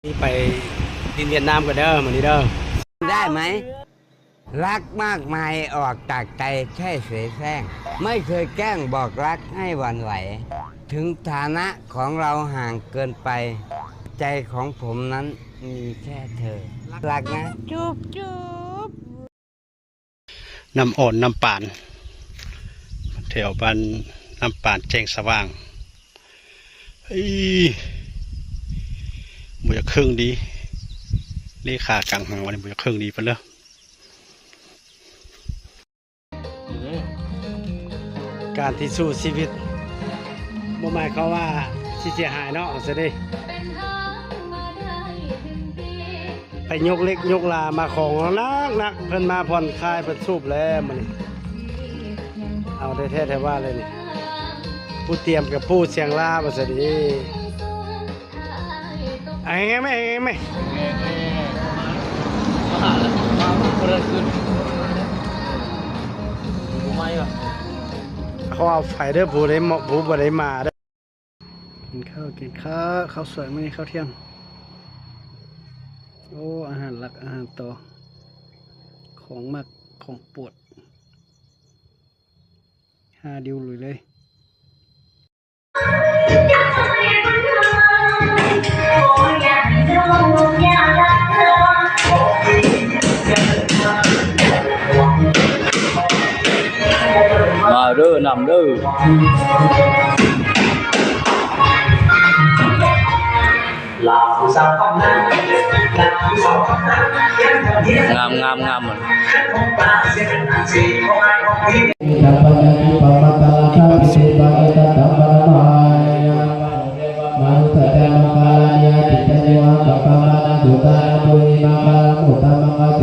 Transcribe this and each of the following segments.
นี่ไปดินเวียดนามกันเด้อมื้อนี้เด้อได้ไหมรักมากมายออกจากใจแค่เสแสร้งไม่เคยแกล้งบอกรักให้หวั่นไหวถึงฐานะของเราห่างเกินไปใจของผมนั้นมีแค่เธอรักนะจุ๊บจุ๊บน้ำอ่อนน้ำปานแถวบ้านน้ำปานแจ้งสว่างบุญครึ่งดีเลขากลางหัวนี่บุญครึ่งดีไปเลยการที่สู้ชีวิตบ่หมายเขาว่าสิเสียหายเนาะสิได้ไปยกเล็กยกลามาของนักเพิ่นมาผ่อนคลายเพิ่นสูบแล้วมื้อนี้เอาได้แท้ๆว่าเลยนี่ผู้เตรียมกับผู้เสียงลาบ่สิดีไอ้ไงแม่เขาเอาไฟเด้อผู้ใดเหมาะผู้บ่ได้มาเด้อกินข้าวสวยมื้อนี้ข้าวเที่ยงโอ้อาหารหลักอาหารต่อของมักของปวดดิวลุยเลยมาเด้อนำเด้องามเหมือน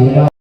Tuhan